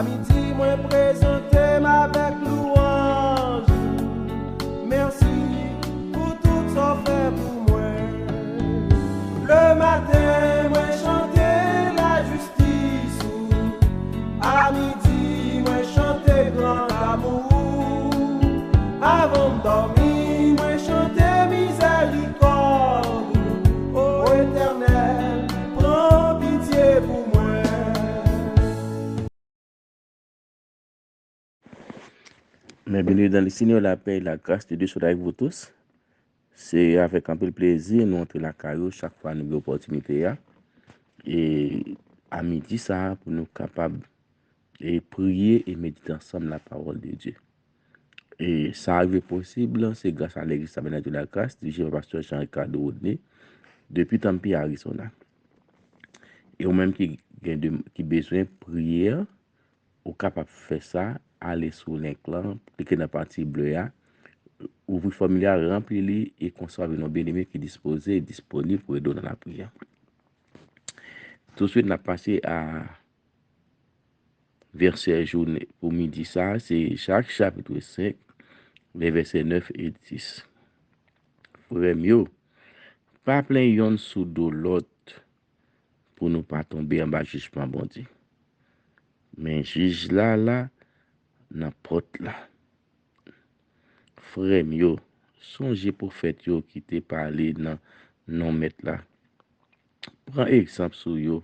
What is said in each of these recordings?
midi, moi présenter avec louange. Merci pour tout ça fait pour moi. Le matin, moi chanter la justice. À midi, moi chanter grand amour. Avant de dormir, moi chanter miséricorde. Ô Éternel, prends pitié pour moi. Mais bienvenue dans le Seigneur, la paix et la grâce de Dieu soit avec vous tous. C'est avec un peu de plaisir nous entrons la caillou chaque fois nous avons l'opportunité. Et à midi, ça, pour nous capables de prier et méditer ensemble la parole de Dieu. Et ça arrive possible, c'est grâce à l'église Tabernacle de la grâce, dirigée par pasteur Jean-Ricardo Rodney, depuis Tempe, Arizona. Et au même qui besoin de prière, ou capable de faire ça, aller sur l'écran, cliquer dans la partie bleue, ouvrir le formulaire, remplir et conserver nos bien-aimés qui est disposé et disponible pour aider dans la prière. Tout de suite, on a passé à verset journée pour midi. Ça, c'est chaque chapitre 5, les versets 9 et 10. Frère mieux, pas plein yon sous de l'autre pour ne pas tomber en bas jugement bon Dieu. Mais juge là, n'importe là. Frère mieux, songez prophète yo qui te parlé dans non mettre là. Prends exemple sur yo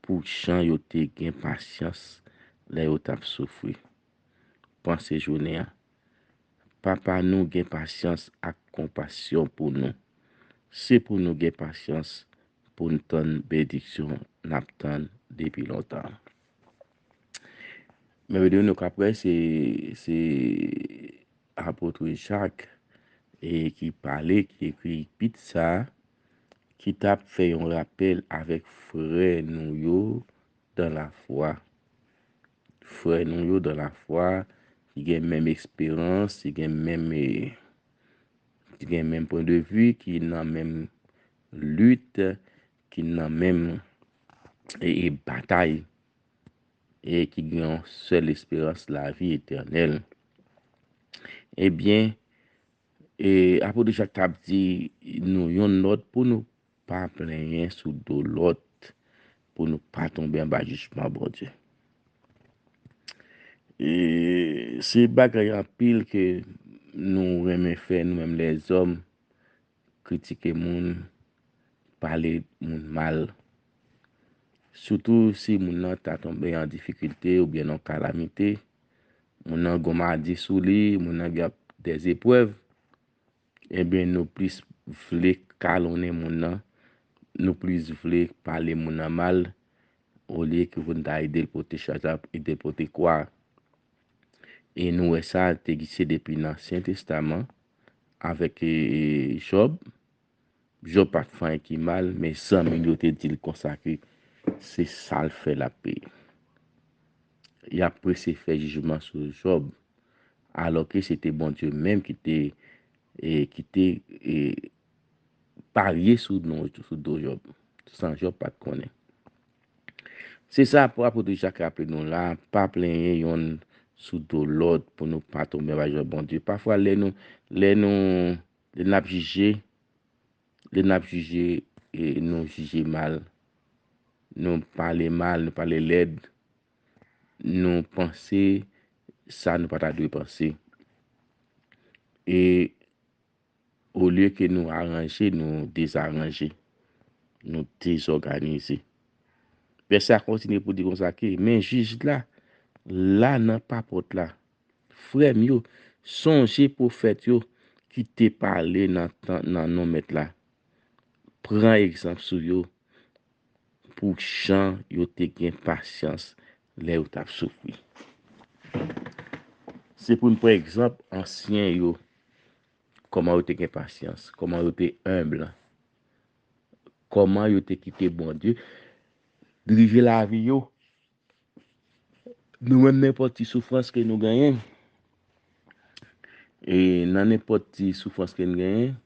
pour chan yo te gen patience là yo tap souffrir. Pensez journée. Papa nous gen patience et compassion pour nous. C'est pour nous gen patience pour nous donner bénédiction n'attend depuis longtemps. Mais nous après c'est apôtre Jacques et qui parlait qui écrit pizza qui t'a fait un rappel avec frère nous yo dans la foi. Frère nous yo dans la foi qui a même expérience, qui a même point de vue, qui n'a même lutte, qui n'a même bataille et qui a une seule espérance, la vie éternelle. Eh bien, et après déjà t'as dit nous yon note pour nous pas plaindre sous de l'autre pour nous pas tomber en bas jugement bon Dieu. Et c'est bagaille en pile que nous aimons faire nous-mêmes les hommes, critiquer moun, parler moun mal. Surtout si moun nan ta tombé en difficulté ou bien en calamité, moun nan goma di sou li, moun nan gap des épreuves, eh bien nous plus vle calonner moun nan, nous plus vle parler moun nan mal, au lieu que vous n'a aider pour te charger, aider pour te croire. Et nous, ça, te glissé depuis l'Ancien Testament avec Job. Job pas fait qui mal, mais 100 millions te dit consacré, c'est ça le fait la paix. Et après, c'est fait jugement sur Job, alors que c'était bon Dieu même qui était parié sur Job. Sans Job, pas de connaître. C'est ça pour apôtre Jacques rappelé nous là, pas plein yon sous de l'ordre pour nous pas tomber avec le bon Dieu. Parfois les n'a jugé et nous juger mal. Nous parler mal, nous parler laide. Nous penser ça nous pas de penser. Et au lieu que nous arranger, nous désarranger, nous désorganiser. Verset continue pour dire comme ça que mais juge là nan pas porte là. Frère yo, songez prophète yo qui te parlé dans non mettre là. Prends exemple sur yo pour chan yo te gen patience là où t'a souffri. C'est pour prendre exemple ancien yo comment yo te gen patience, comment yo te humble. Comment yo te quitté bon Dieu, diriger la vie yo. Nous même n'importe quelle souffrance que nous gagnons. Et dans n'importe quelle souffrance que nous gagnons,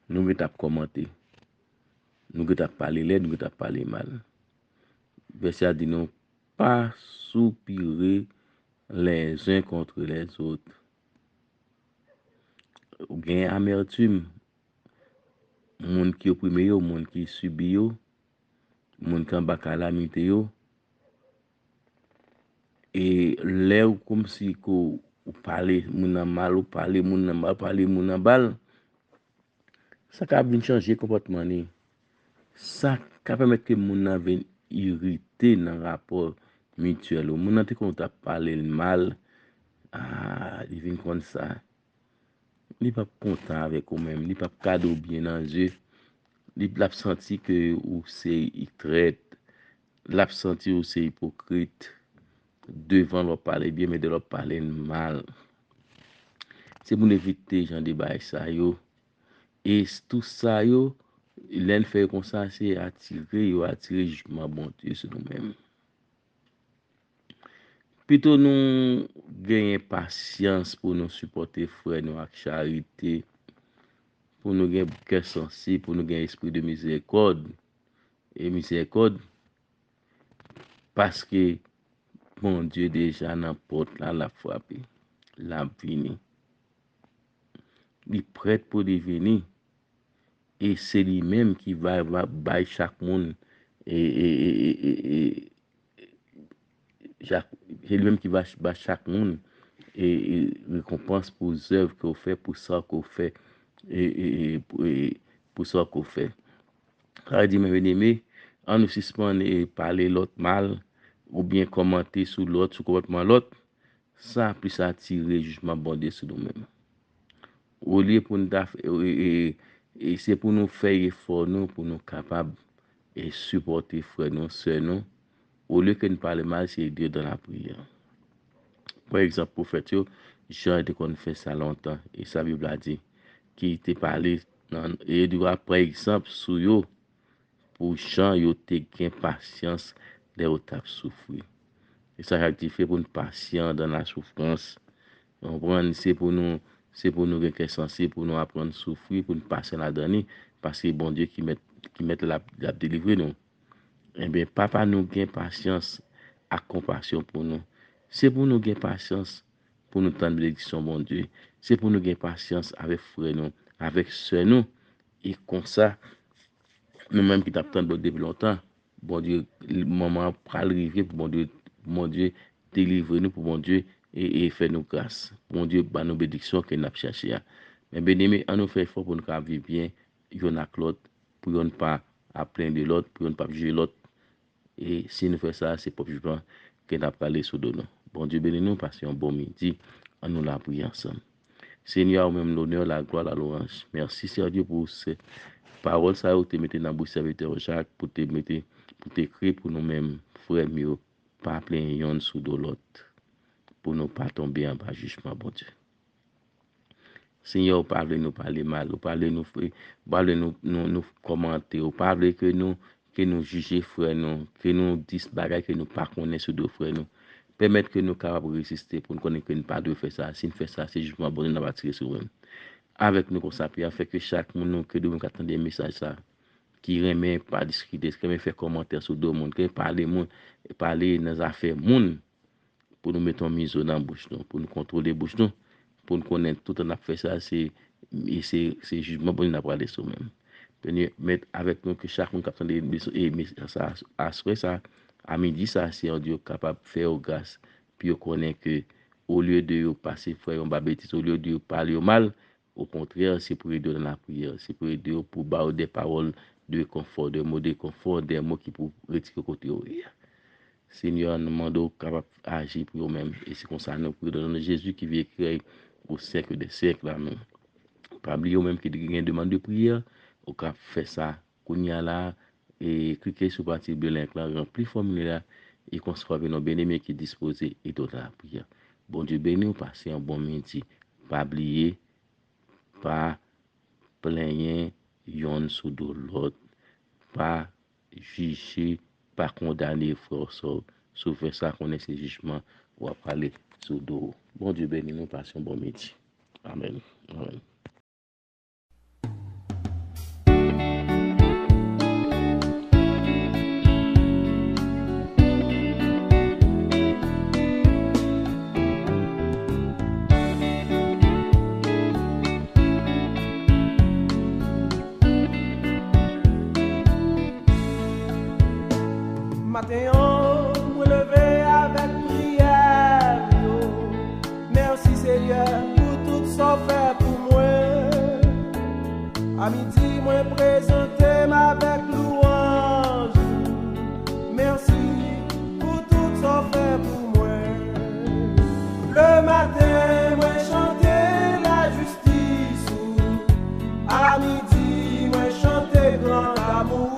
nous devons commenter. Nous devons parler laid, nous devons parler mal. Verset a dit nous, pas soupirer les uns contre les autres. Ou gen amertume, moun qui opprimé yo, moun qui subi yo, moun qui en bas calamité yo, et là ou comme si ou parler moun nan mal, ou parler moun nan mal, parler moun nan bal, ça ka vinn changer comportement ni. Ça ka permettre que moun nan vinn irrité dans rapport mutuel. Moun nan te kon t'a parler mal, il vinn comme ça. Il pas content avec ou même, il pas cadeau bien dans yeux. Il l'a senti que ou c'est traite, l'a senti ou c'est hypocrite. Devant leur parler bien mais de leur parler mal. C'est pour éviter gens de bail ça yo. Et tout ça yo, l'en fait comme ça c'est attirer jugement bon Dieu sur nous-mêmes. Plutôt nous gagner patience pour nous supporter frère nous avec charité, pour nous gagner cœur sensible, pour nous gagner esprit de miséricorde parce que bon Dieu déjà dans porte là la frappé, l'a vini. Il est prêt pour devenir et c'est lui-même qui va bailler chaque monde et c'est lui-même qui va bailler chaque monde et récompense pour les œuvres qu'on fait, pour ça qu'on fait et pour ça qu'on fait. Ça dit mes bien-aimés, en nous suspendre et parler l'autre mal ou bien commenter sur l'autre, sur comportement l'autre, ça plus attirer jugement bon Dieu sur nous-mêmes. Au lieu pour nous et c'est pour nous faire effort nous pour nous capables et supporter frère nous sœurs nous au lieu que nous parler mal c'est Dieu dans la prière. Par exemple prophète Jean était qu'on fait ça longtemps et sa Bible a dit qui était parlé et doit par exemple sur yo pour Jean yo te gain patience les étapes souffrir. Et ça a été fait pour nous patient dans la souffrance. On prend c'est pour nous être sensible, pour nous apprendre à souffrir, pour nous passer la dernière, parce que bon Dieu qui met la délivrer nous. Eh bien, papa nous gain patience et compassion pour nous. C'est pour nous gain patience pour nous tendre bénédiction bon Dieu. C'est pour nous gain patience avec frère nous, avec sœur nous. Et comme ça, nous-mêmes qui t'attendons depuis longtemps, bon Dieu, le moment pour arriver pour bon Dieu, délivrer nous pour bon Dieu et faire nous grâce. Bon Dieu, bah nos bénédictions que nous avons cherché. Mais bien aimé, on nous fait fort pour nous vivre bien, yon ak l'autre, pour ne pas à plaindre de l'autre, pour ne pas juger l'autre. Et si nous faisons ça, c'est pour jugement que nous avons parlé sur nous. Bon Dieu, bénis nous, passez un bon midi, on nous la prier ensemble. Seigneur, même l'honneur, la gloire, la louange. Merci, Seigneur Dieu, pour ces paroles, ça, où tu mettez dans la bouche serviteur Jacques, pour t'écrire pour nous-mêmes, frères mieux, pas plein yon sous de l'autre, pour ne pas tomber en bas jugement, bon Dieu. Seigneur, parlez-nous, parlez mal, parlez-nous commenter, parlez que nous juger frère nous, que nous disons bagaille que nous pas connaître sur deux frères nous. Permettre que nous capables de résister pour nous connaître que nous pas de faire ça. Si nous faisons ça, c'est jugement bon, nous va tirer sur nous. Avec nous comme ça, puis fait que chaque monde que nous attend des messages ça qui remet pas discuter, qui remet faire commentaire sur deux monde, qui parler dans les affaires monde pour nous mettre en mise dans la bouche nous, pour nous contrôler bouche nous, pour nous connaître tout en a fait ça, c'est jugement bon, nous va parler sur même. Mettre avec nous que chaque monde qui attend des ça à midi ça c'est Dieu capable de faire grâce puis on connaît que au lieu de passer frère on va bêtise, au lieu de parler mal, au contraire c'est pour aider dans la prière, c'est pour aider pour bailler des paroles de confort, des mots de confort, des mots qui pour retirer côté Seigneur nous demande capable agir pour nous-mêmes et c'est comme ça nous prions dans Jésus qui vient créer au siècle des siècles amen. Pas oublier même qui gagne demande de prière au cap fait ça kounya là et cliquer sur partie de link là remplir formulaire et qu'on se nos bien-aimés qui disposés et d'autres la prière. Bon Dieu béni ou passer un bon midi. Pas oublier pas plaigner yon sous de l'autre, pas juger, pas condamner frère sauf faire ça qu'on ait ce jugement ou à parler sous dos. Bon Dieu béni nous passer un bon midi. Amen. Amen. matin, me lever avec prière. Merci Seigneur pour tout ça fait pour moi. À midi, moi présenter avec louange. Merci pour tout ça fait pour moi. Le matin, moi chanter la justice. À midi, moi chanter grand amour.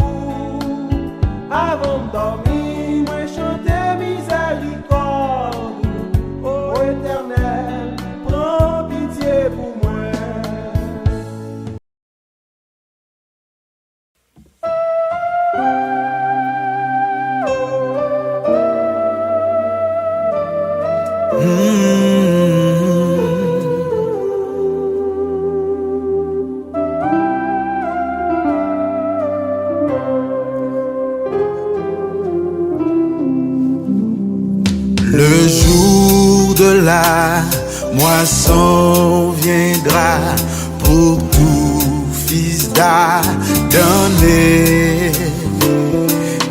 Avant de dormir, moi chanter miséricorde. Ô Éternel, prends pitié pour moi. Le jour de la moisson viendra pour tout fils d'Adam,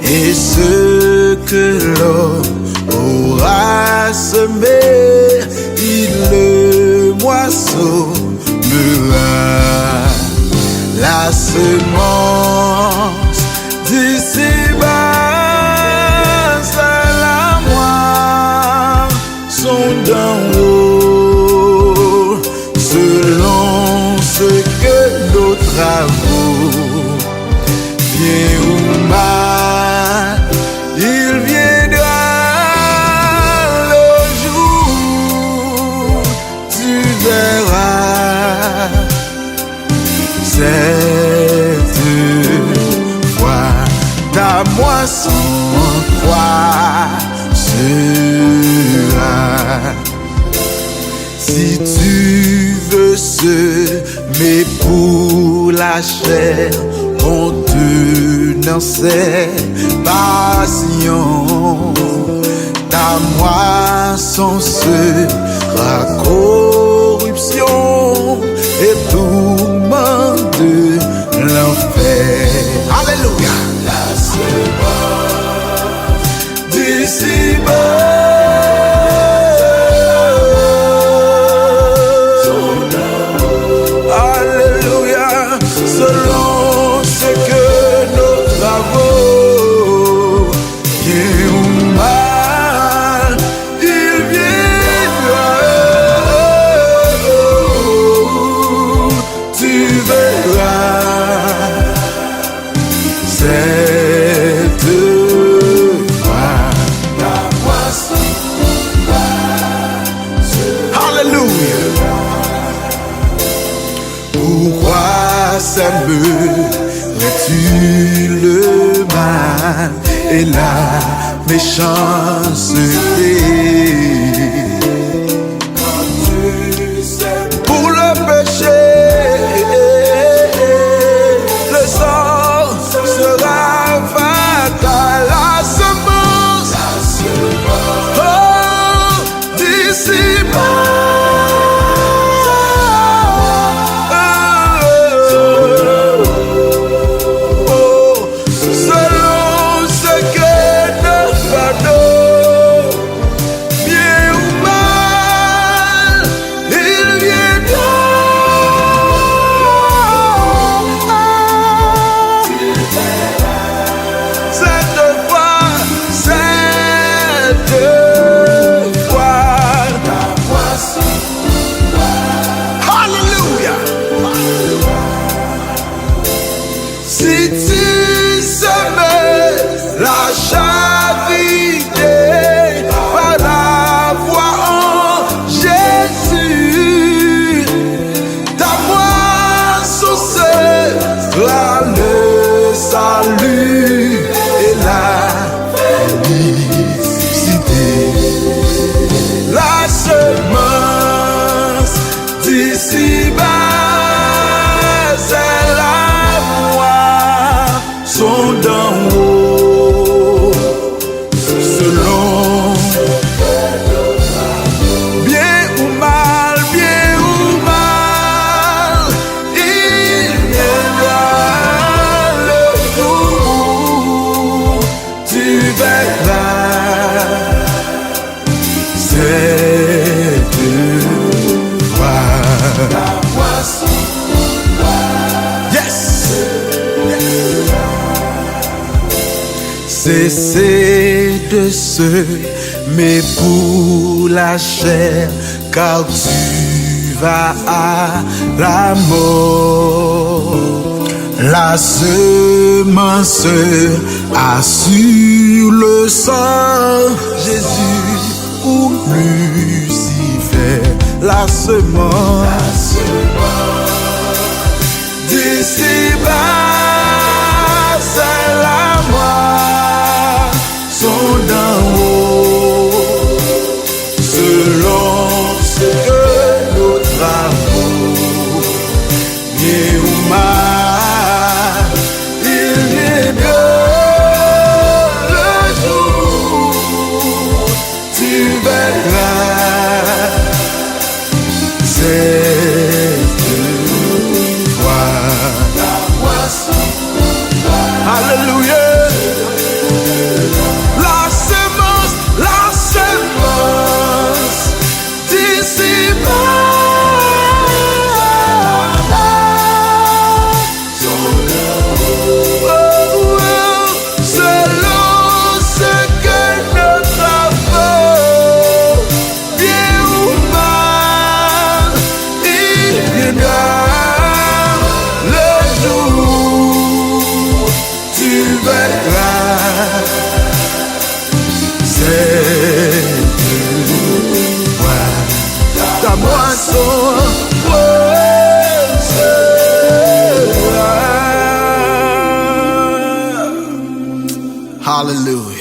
et ce que l'homme aura semé, il le moissonnera. La semence d'ici-bas, d'en haut, selon ce que nos travaux, bien ou mal, il viendra le jour, tu verras cette fois ta moisson en toi sera. Si tu veux semer pour la chair, contenant ses passions, ta moisson sera corruption et tourment de l'enfer. Alléluia. La semence d'ici-bas, selon ce que nos travaux, bien ou mal, il viendra. Tu verras cette fois ta moisson. Alléluia. Pourquoi sèmerais-tu le mal et la méchanceté? Pour le péché, le sang sera fatal. La semence, oh, d'ici-bas. Si tu semais la charité par la foi en Jésus, ta moisson sera le salut et la félicité. La semence d'ici-bas, c'est la moisson d'en haut, selon bien ou mal, il viendra le jour où tu verras cesser de semer pour la chair, car tu vas à la mort. La semence assure le sang, Jésus ou Lucifer, la semence d'ici-bas, c'est la moi, sont d'en haut, selon ce que nos travaux, bien ou mal, il est mieux le jour, tu verras, cette fois, alléluia. La semence selon ce que notre avons, bien ou mal, il viendra le jour, tu verras, c'est ta moisson. Hallelujah.